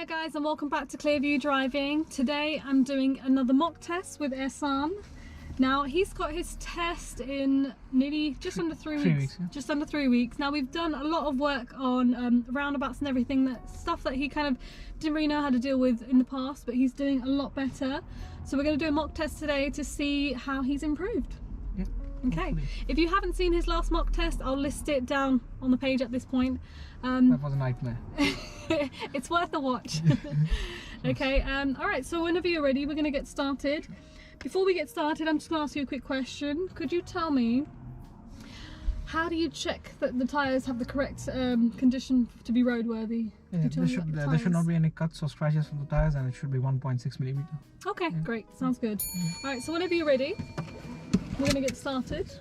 Hi guys, and welcome back to Clearview Driving. Today I'm doing another mock test with Ehsan. Now he's got his test in nearly just under three weeks. Yeah. Just under 3 weeks. Now we've done a lot of work on roundabouts and everything, stuff that he kind of didn't really know how to deal with in the past, but he's doing a lot better. So we're going to do a mock test today to see how he's improved. Yeah, okay, hopefully. If you haven't seen his last mock test, I'll list it down on the page at this point. That was a nightmare. It's worth a watch. Okay, alright, so whenever you're ready, we're going to get started. Before we get started, I'm just going to ask you a quick question. Could you tell me, how do you check that the tyres have the correct condition to be roadworthy? Yeah, there should not be any cuts or scratches on the tyres, and it should be 1.6 millimeter. Okay, Yeah. great, sounds good. Yeah. Alright, so whenever you're ready, we're going to get started.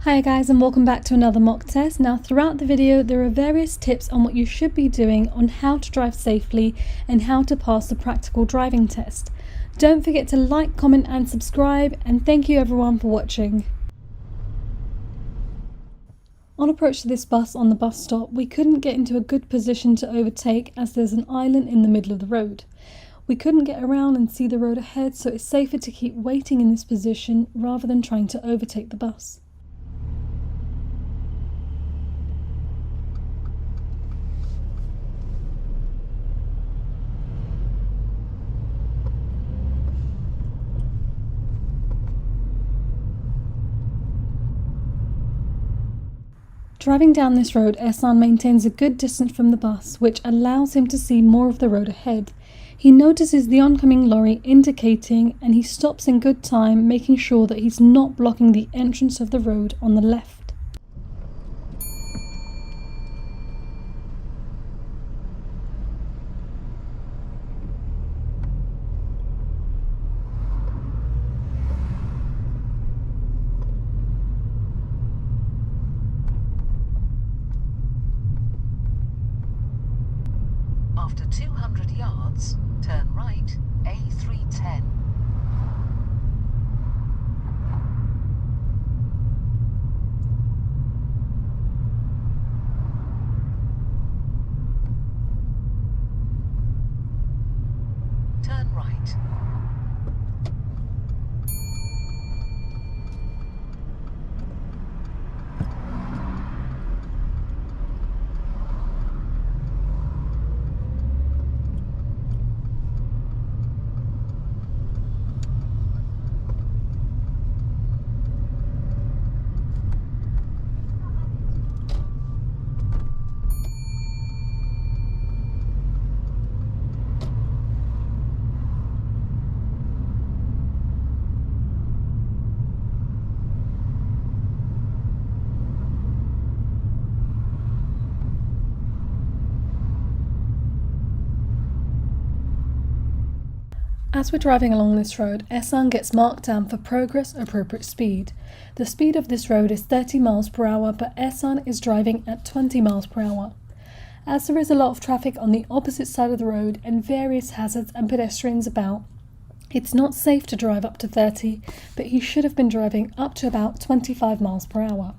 Hi guys, and welcome back to another mock test. Now throughout the video there are various tips on what you should be doing on how to drive safely and how to pass the practical driving test. Don't forget to like, comment and subscribe, and thank you everyone for watching. On approach to this bus on the bus stop, we couldn't get into a good position to overtake as there's an island in the middle of the road. We couldn't get around and see the road ahead, so it's safer to keep waiting in this position rather than trying to overtake the bus. Driving down this road, Ehsan maintains a good distance from the bus, which allows him to see more of the road ahead. He notices the oncoming lorry indicating, and he stops in good time, making sure that he's not blocking the entrance of the road on the left. After 200 yards, turn right, A310. Turn right. As we're driving along this road, Ehsan gets marked down for progress appropriate speed. The speed of this road is 30 miles per hour, but Ehsan is driving at 20 miles per hour. As there is a lot of traffic on the opposite side of the road and various hazards and pedestrians about, it's not safe to drive up to 30, but he should have been driving up to about 25 miles per hour.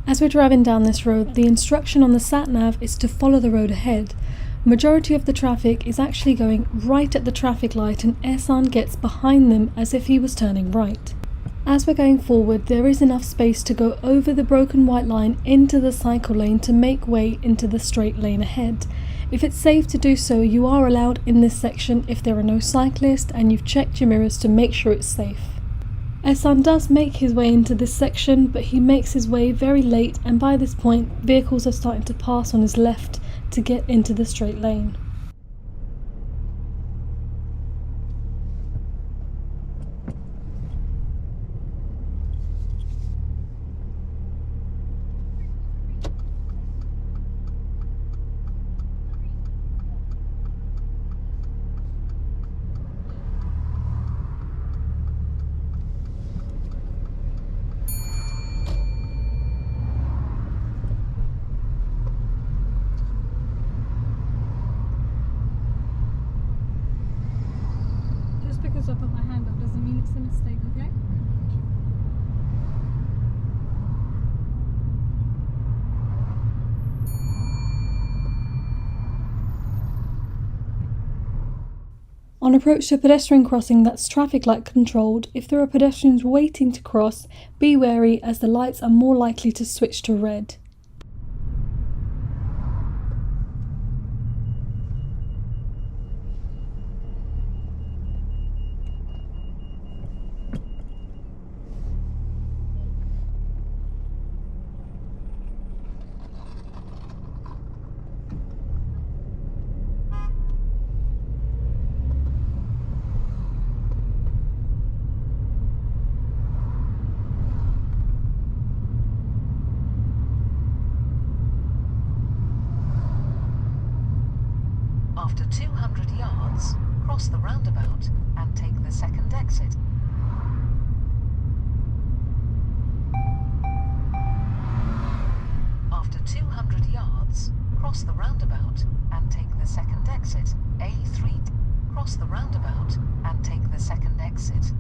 As we're driving down this road, the instruction on the sat-nav is to follow the road ahead. Majority of the traffic is actually going right at the traffic light, and Ehsan gets behind them as if he was turning right. As we're going forward, there is enough space to go over the broken white line into the cycle lane to make way into the straight lane ahead. If it's safe to do so, you are allowed in this section if there are no cyclists and you've checked your mirrors to make sure it's safe. Ehsan does make his way into this section, but he makes his way very late, and by this point vehicles are starting to pass on his left to get into the straight lane. Just because I put my hand up doesn't mean it's a mistake, okay? On approach to a pedestrian crossing that's traffic light controlled, if there are pedestrians waiting to cross, be wary as the lights are more likely to switch to red. After 200 yards, cross the roundabout and take the second exit. After 200 yards, cross the roundabout and take the second exit. A3. Cross the roundabout and take the second exit.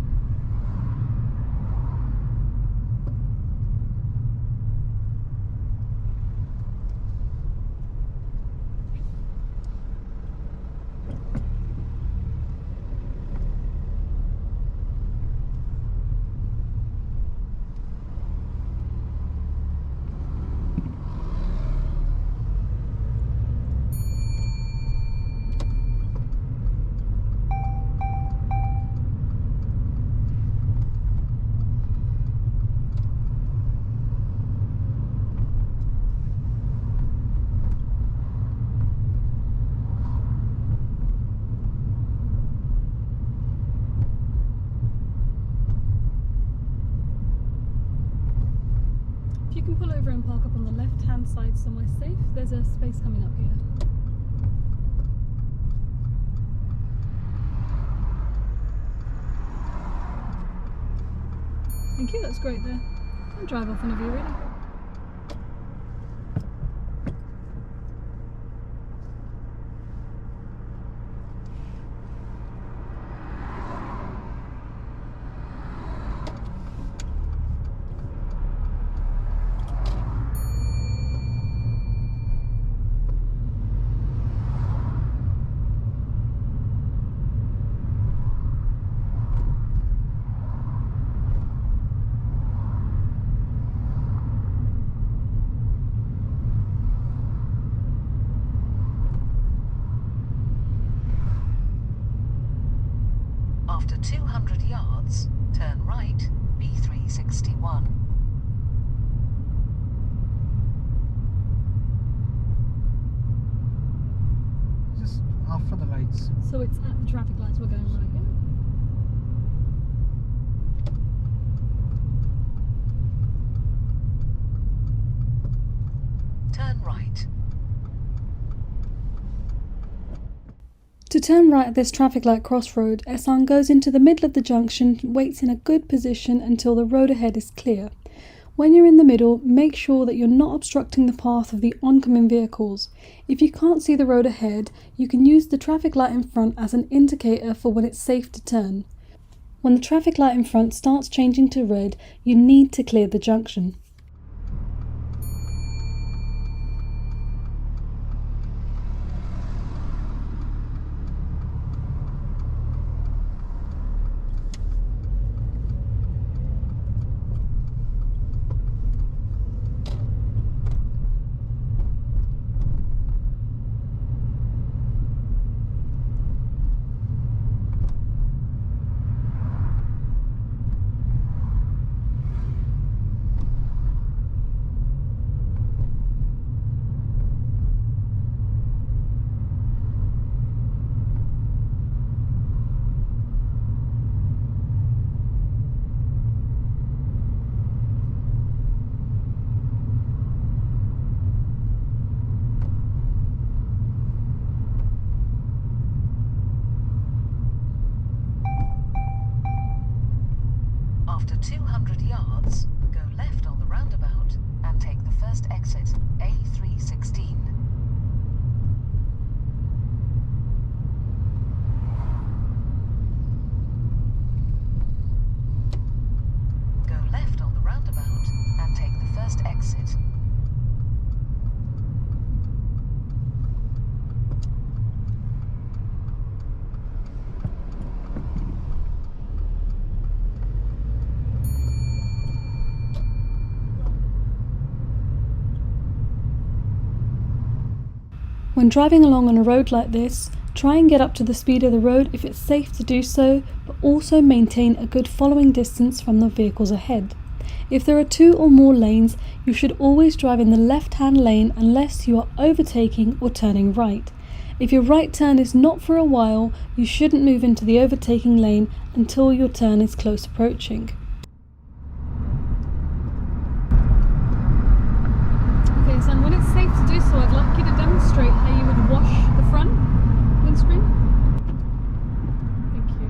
You can pull over and park up on the left hand side somewhere safe. There's a space coming up here. Thank you, that's great there. I'll drive off whenever you're ready. After 200 yards, turn right, B361. Just after the lights. So it's at the traffic lights we're going right, yeah? Turn right. To turn right at this traffic light crossroad, Ehsan goes into the middle of the junction, waits in a good position until the road ahead is clear. When you're in the middle, make sure that you're not obstructing the path of the oncoming vehicles. If you can't see the road ahead, you can use the traffic light in front as an indicator for when it's safe to turn. When the traffic light in front starts changing to red, you need to clear the junction. After 200 yards, go left on the roundabout and take the first exit, A316. Go left on the roundabout and take the first exit. When driving along on a road like this, try and get up to the speed of the road if it's safe to do so, but also maintain a good following distance from the vehicles ahead. If there are 2 or more lanes, you should always drive in the left-hand lane unless you are overtaking or turning right. If your right turn is not for a while, you shouldn't move into the overtaking lane until your turn is close approaching. Okay, so when it's safe to do so, I'd like you to demonstrate how you would wash the front windscreen. Thank you.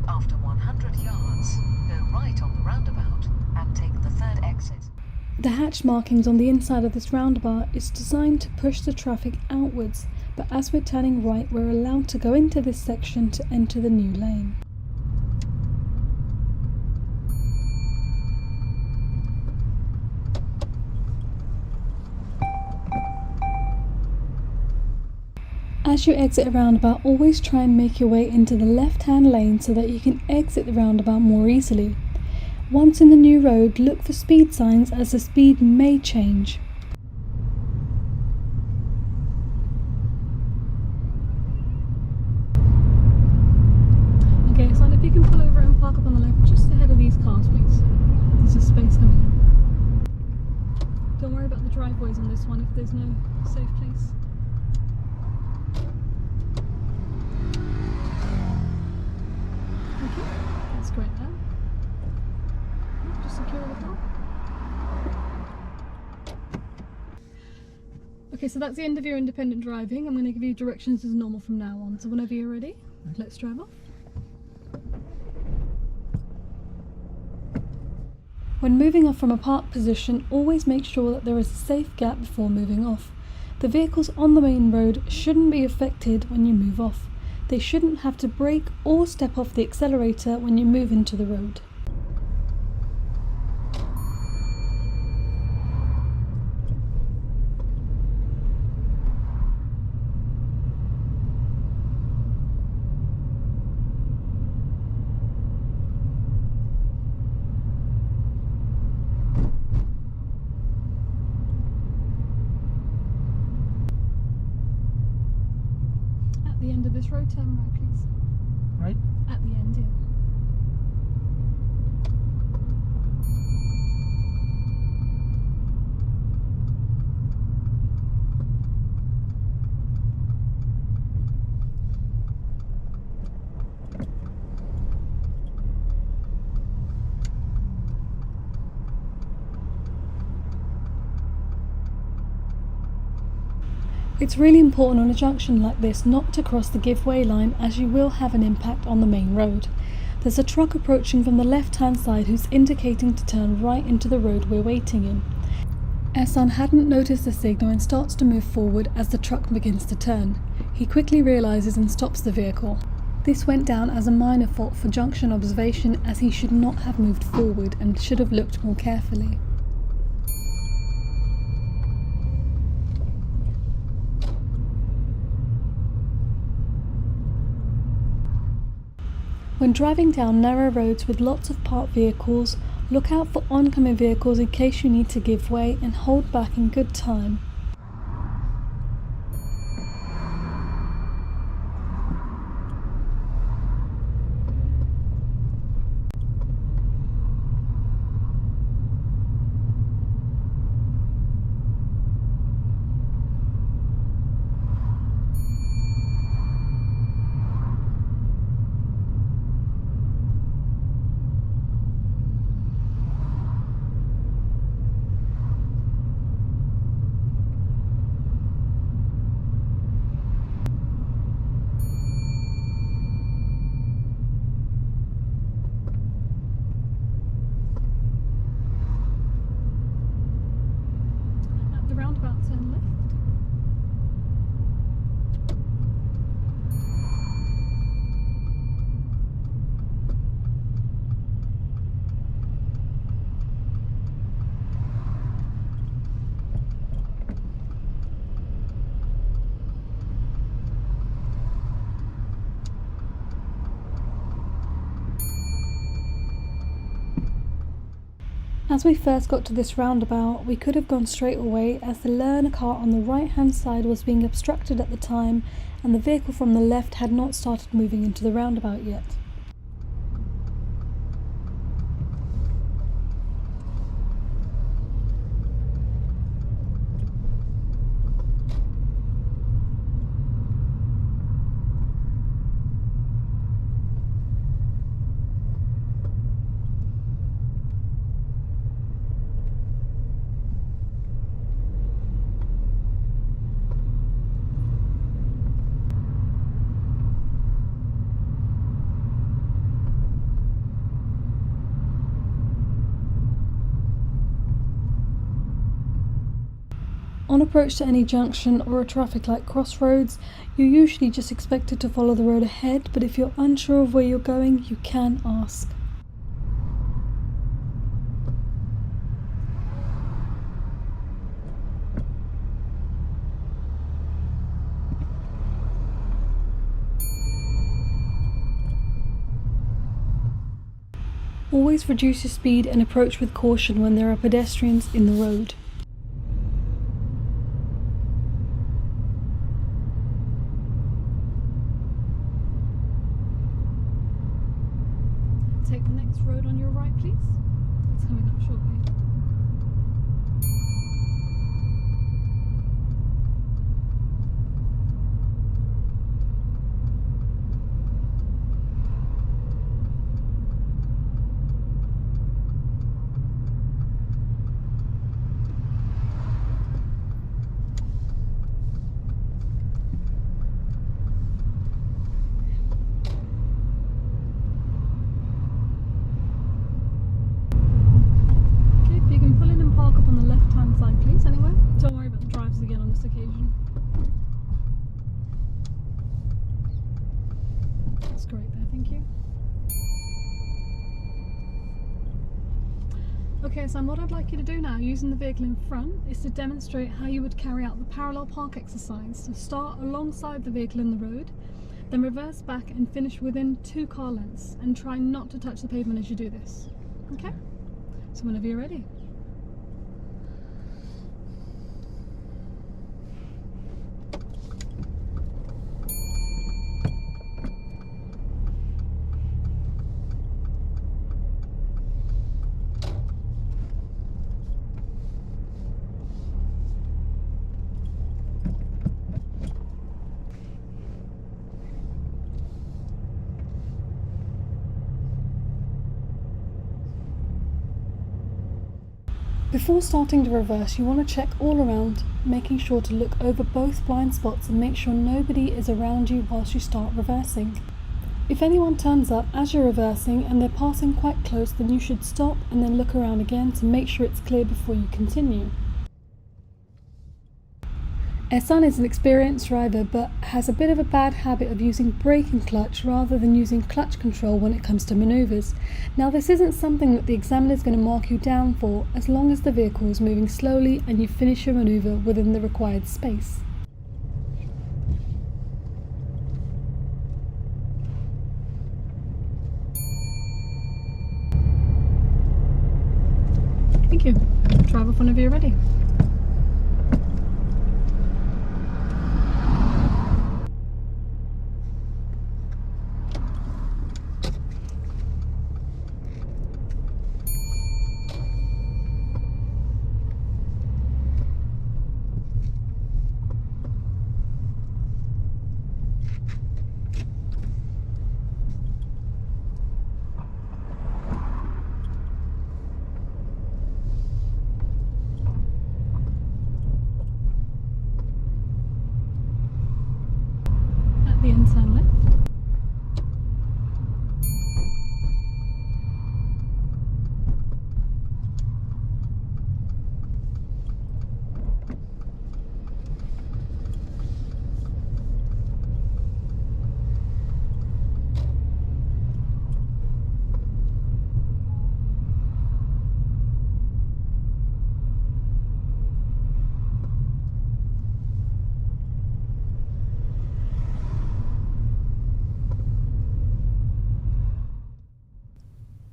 After 100 yards, go right on the roundabout and take the third exit. The hatch markings on the inside of this roundabout is designed to push the traffic outwards, but as we're turning right, we're allowed to go into this section to enter the new lane. As you exit a roundabout, always try and make your way into the left-hand lane so that you can exit the roundabout more easily. Once in the new road, look for speed signs as the speed may change. Okay, so if you can pull over and park up on the left just ahead of these cars, please. There's a space coming in. Don't worry about the driveways on this one if there's no safe place. That's great there. Just secure the door. Okay, so that's the end of your independent driving. I'm going to give you directions as normal from now on. So whenever you're ready, let's drive off. When moving off from a park position, always make sure that there is a safe gap before moving off. The vehicles on the main road shouldn't be affected when you move off. They shouldn't have to brake or step off the accelerator when you move into the road. of this road, turn right, please. Right? At the end, yeah. It's really important on a junction like this not to cross the give way line, as you will have an impact on the main road. There's a truck approaching from the left hand side who's indicating to turn right into the road we're waiting in. Ehsan hadn't noticed the signal and starts to move forward as the truck begins to turn. He quickly realises and stops the vehicle. This went down as a minor fault for junction observation, as he should not have moved forward and should have looked more carefully. When driving down narrow roads with lots of parked vehicles, look out for oncoming vehicles in case you need to give way, and hold back in good time. At the roundabout, turn left. As we first got to this roundabout, we could have gone straight away, as the learner car on the right hand side was being obstructed at the time, and the vehicle from the left had not started moving into the roundabout yet. On approach to any junction or a traffic light crossroads, you're usually just expected to follow the road ahead, but if you're unsure of where you're going, you can ask. Always reduce your speed and approach with caution when there are pedestrians in the road. Take the next road on your right, please. It's coming up shortly. Don't worry about the drivers again on this occasion. That's great there, thank you. Okay, so what I'd like you to do now, using the vehicle in front, is to demonstrate how you would carry out the parallel park exercise. So start alongside the vehicle in the road, then reverse back and finish within 2 car lengths, and try not to touch the pavement as you do this. Okay? So whenever you're ready. Before starting to reverse, you want to check all around, making sure to look over both blind spots and make sure nobody is around you whilst you start reversing. If anyone turns up as you're reversing and they're passing quite close, then you should stop and then look around again to make sure it's clear before you continue. Ehsan is an experienced driver but has a bit of a bad habit of using brake and clutch rather than using clutch control when it comes to manoeuvres. Now this isn't something that the examiner is going to mark you down for as long as the vehicle is moving slowly and you finish your manoeuvre within the required space. Thank you. Drive off whenever you're ready. The end turn left.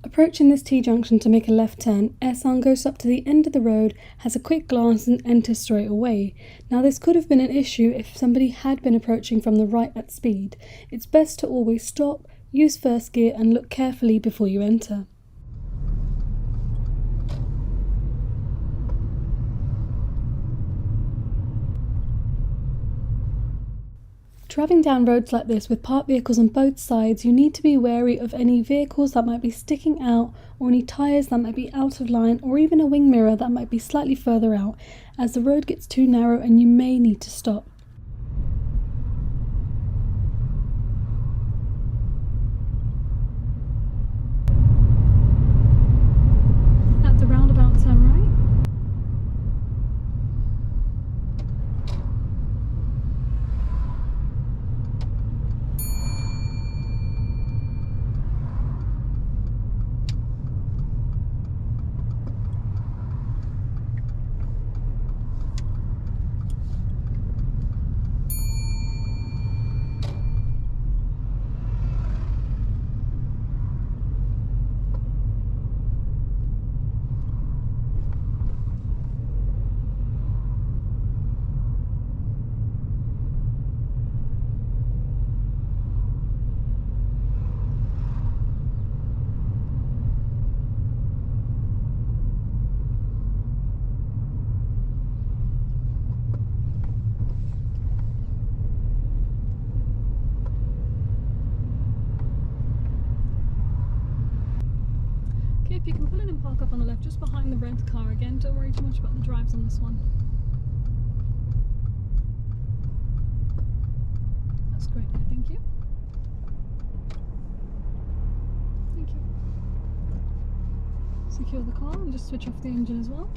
Approaching this T-junction to make a left turn, Ehsan goes up to the end of the road, has a quick glance and enters straight away. Now this could have been an issue if somebody had been approaching from the right at speed. It's best to always stop, use first gear and look carefully before you enter. Driving down roads like this with parked vehicles on both sides, you need to be wary of any vehicles that might be sticking out or any tyres that might be out of line or even a wing mirror that might be slightly further out, as the road gets too narrow and you may need to stop. At the roundabout, turn right. You can pull in and park up on the left just behind the red car again. Don't worry too much about the drives on this one. That's great there, thank you. Thank you. Secure the car and just switch off the engine as well.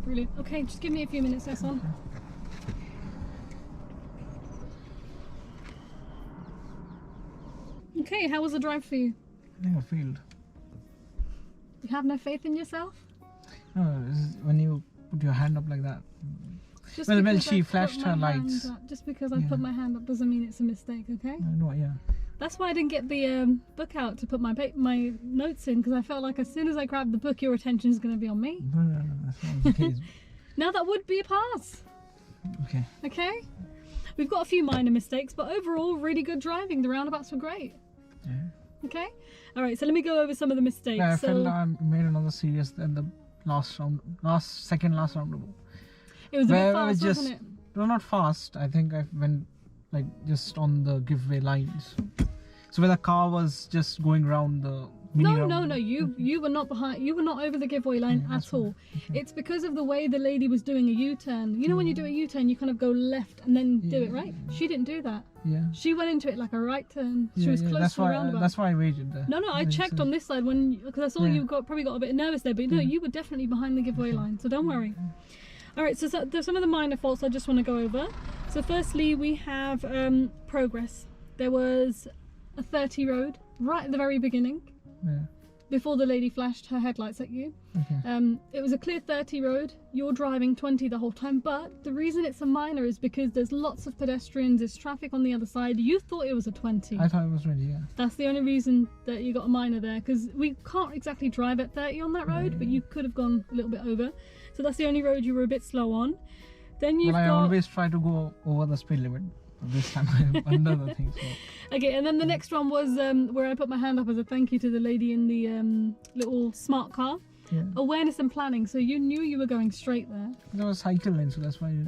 Brilliant. Okay, just give me a few minutes, Ehsan. Okay, how was the drive for you? I think I failed. You have no faith in yourself? No, when you put your hand up like that. Just Well, because she I flashed put her my hand lights. up- Just because I put my hand up doesn't mean it's a mistake, okay? No, yeah. That's why I didn't get the book out to put my notes in, because I felt like as soon as I grabbed the book, your attention is going to be on me. No, that's not the case. Now that would be a pass, Okay. okay? We've got a few minor mistakes, but overall, really good driving. The roundabouts were great. Yeah. Okay? Alright, so let me go over some of the mistakes. Yeah, I felt I made another serious than the second last roundabout. It was a Where bit I was fast, just, wasn't it? no, not fast. I think I went like just on the giveaway lines. So where the car was just going around the mini No, round. no, no. You were not behind. You were not over the giveaway line Yeah, that's at all. fine. Okay. It's because of the way the lady was doing a U-turn. You know when you do a U-turn, you kind of go left and then do it right. She didn't do that. Yeah. She went into it like a right turn. She Yeah, was yeah, close that's to the why, roundabout. That's why I waited there. No, I Then checked so- on this side because I saw Yeah. you probably got a bit nervous there, but no, you were definitely behind the giveaway line, so don't worry. All right, so there's some of the minor faults I just want to go over. So firstly, we have progress. There was a 30 road right at the very beginning, Yeah. before the lady flashed her headlights at you. Okay. It was a clear 30 road. You're driving 20 the whole time, but the reason it's a minor is because there's lots of pedestrians, there's traffic on the other side. You thought it was a 20. I thought it was ready. Yeah. That's the only reason that you got a minor there, because we can't exactly drive at 30 on that road, but you could have gone a little bit over. So that's the only road you were a bit slow on. Then you've Well, I got... always try to go over the speed limit. But this time I'm under the thing. So. Okay, and then the next one was where I put my hand up as a thank you to the lady in the little smart car. Yeah. Awareness and planning, so you knew you were going straight there. There was cycle lane, so that's why I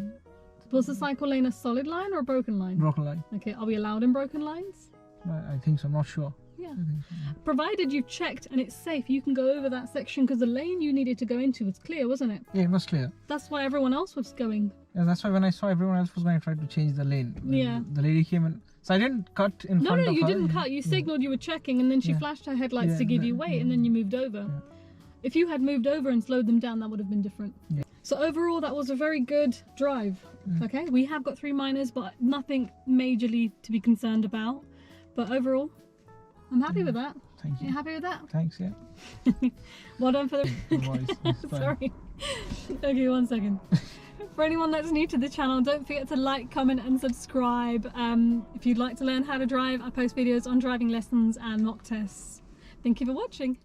Was the cycle lane a solid line or a broken line? broken line. Okay, are we allowed in broken lines? I think so. I'm not sure. Yeah. I think so. Yeah. Provided you've checked and it's safe, you can go over that section because the lane you needed to go into was clear, wasn't it? Yeah, it was clear. That's why everyone else was going. Yeah, that's why when I saw everyone else was going to try to change the lane, Yeah. the lady came in. So I didn't cut in No, front no, of you her. didn't cut. You signaled you were checking and then she Yeah. flashed her headlights Yeah, to give that- you weight yeah. and then you moved over. Yeah. If you had moved over and slowed them down, that would have been different. Yeah. So overall, that was a very good drive. Okay, we have got 3 minors, but nothing majorly to be concerned about. But overall, I'm happy with that. Thank You you. happy with that? Thanks, yeah. Well done for the... The voice. It's fine. Sorry. Okay, 1 second. For anyone that's new to the channel, don't forget to like, comment and subscribe. If you'd like to learn how to drive, I post videos on driving lessons and mock tests. Thank you for watching.